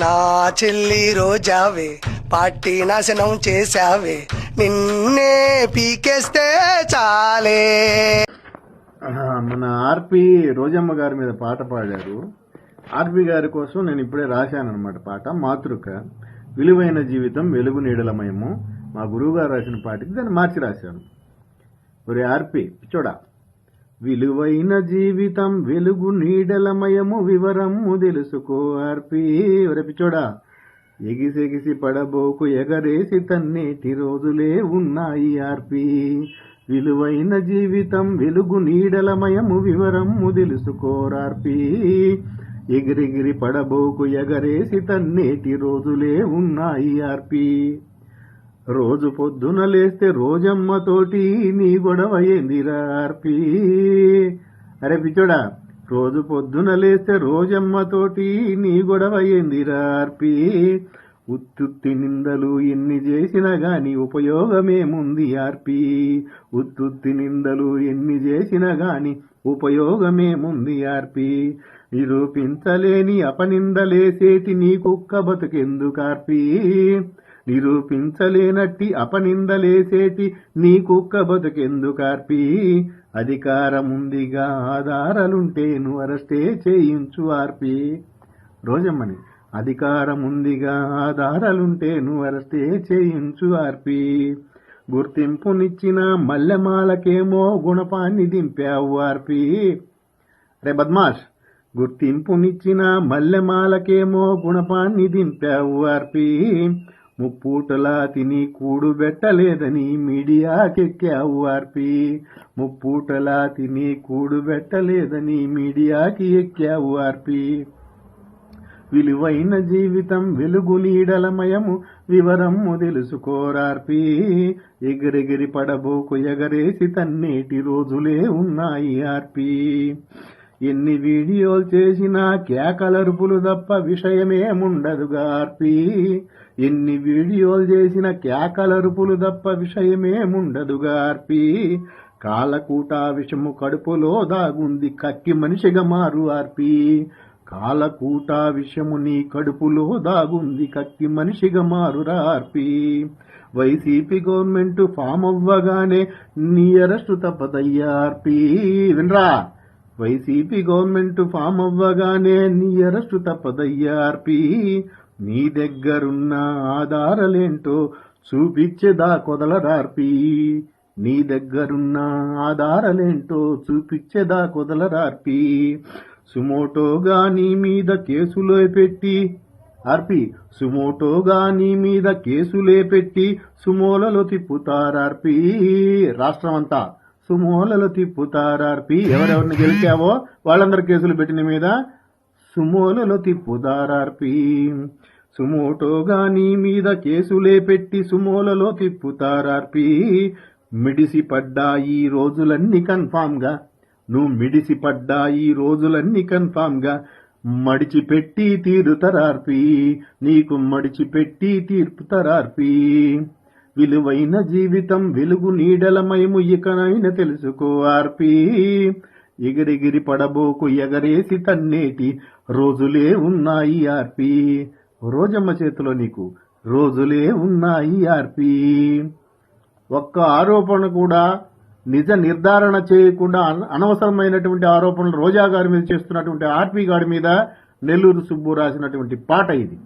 నా చెల్లి రోజావే పార్టీ నాశనం చేశావే నిన్నే పీకేస్తే చాలే. మన ఆర్పి రోజమ్మ గారి మీద పాట పాడారు. ఆర్పి గారి కోసం నేను ఇప్పుడే రాశానన్నమాట పాట. మాతృక విలువైన జీవితం వెలుగు నీడలమయము మా గురువు గారు రాసిన పాటకి దాన్ని మార్చి రాశాను. ఒరే ఆర్పి పిచ్చోడా, విలువైన జీవితం వెలుగు నీడలమయము వివరము తెలుసుకో ఆర్పి. ఒరే పిచ్చోడా, ఎగిసెగిసి పడబోకు ఎగరేసి తన్నేటి రోజులే ఉన్నాయి ఆర్పి. విలువైన జీవితం వెలుగు నీడలమయము వివరము తెలుసుకోరార్పి. ఎగిరెగిరి పడబోకు ఎగరేసి తన్నేటి రోజులే ఉన్నాయి ఆర్పి. రోజు పొద్దున లేస్తే రోజమ్మతోటి నీ గొడవ ఏందిరా ఆర్పి. అరే పిచ్చోడా, రోజు పొద్దున లేస్తే రోజమ్మతోటి నీ గొడవ ఏందిరా ఆర్పి. ఉత్తుత్తి నిందలు ఎన్ని చేసినా గాని ఉపయోగమేముంది ఆర్పి. ఉత్తుత్తి నిందలు ఎన్ని చేసినా గాని ఉపయోగమేముంది ఆర్పి. నిరూపించలేని అపనిందలేసేటి నీ కుక్క బతుకెందుకు ఆర్పి. నిరూపించలేనట్టి అపనిందలేసేటి నీ కుక్క బతుకెందుకు ఆర్పి. అధికారముందిగా ఆధారాలుంటే నువ్వు అరెస్టే చేయించు ఆర్పి. రోజమ్మని అధికారముందిగా ఆధారాలుంటే నువ్వు అరెస్టే చేయించు ఆర్పి. గుర్తింపునిచ్చిన మల్లెమాలకేమో గుణపాన్ని దింపావు ఆర్పి. రే బద్మాష్, గుర్తింపునిచ్చిన మల్లెమాలకేమో గుణపాన్ని దింపావు ఆర్పి. ముప్పూటలా తిని కూడుబెట్టలేదని మీడియాకెక్కావు ఆర్పి. ముప్పూటలా తిని కూడుబెట్టలేదని మీడియాకి ఎక్కావు ఆర్పి. విలువైన జీవితం వెలుగు నీడలమయము వివరము తెలుసుకోరార్పి. ఎగిరెగిరి పడబోకు ఎగరేసి తన్నేటి రోజులే ఉన్నాయి ఆర్పి. ఎన్ని వీడియోలు చేసినా కేకలరుపులు తప్ప విషయమేముండదుగా ఆర్పి. ఎన్ని వీడియోలు చేసిన కేకలరుపులు తప్ప విషయమేముండదుగా ఆర్పి. కాలకూట విషము కడుపులో దాగుంది కక్కి మనిషిగా మారు ఆర్పి. కాలకూట విషము నీ కడుపులో దాగుంది కక్కి మనిషిగా మారురా ఆర్పి. వైసీపీ గవర్నమెంట్ ఫామ్ అవ్వగానే నీ అరెస్టు తప్పదయ్యా ఆర్పి. వినరా, వైసీపీ గవర్నమెంట్ ఫామ్ అవ్వగానే నీ అరెస్టు తప్పదయ్యా ఆర్పి. నీ దగ్గరున్న ఆధారాలేంటో చూపించేదా కొదలరార్పి. నీ దగ్గరున్న ఆధారాలేంటో చూపించేదా కొదలరార్పి. సుమోటోగా నీ మీద కేసులో పెట్టి ఆర్పి, సుమోటోగా నీ మీద కేసులే పెట్టి సుమోలలో తిప్పుతారార్పి. రాష్ట్రమంతా సుమోలలో తిప్పుతారార్పి. ఎవరెవరిని గెలిచావో వాళ్ళందరూ కేసులు పెట్టిన మీద సుమోలలో తిప్పుతారార్పి. సుమోటోగా నీ మీద కేసులే పెట్టి సుమోలలో తిప్పుతారార్పి. మిడిసి పడ్డా ఈ రోజులన్నీ కన్ఫామ్ గా, నువ్వు మిడిసి పడ్డా ఈ రోజులన్నీ కన్ఫామ్ గా మడిచిపెట్టి తీరుతరార్పి. నీకు మడిచిపెట్టి తీర్పుతరార్పి. విలువైన జీవితం వెలుగు నీడలమయము ఇకనైనా తెలుసుకో ఆర్పి. ఎగిరెగిరి పడబోకు ఎగరేసి తన్నేటి రోజులే ఉన్నాయి ఆర్పి. రోజమ్మ చేతిలో నీకు రోజులే ఉన్నాయి ఆర్పి. ఒక్క ఆరోపణ కూడా నిజ నిర్ధారణ చేయకుండా అనవసరమైనటువంటి ఆరోపణలు రోజా గారి మీద చేస్తున్నటువంటి ఆర్పి గారి మీద నెల్లూరు సుబ్బు రాసినటువంటి పాట ఇది.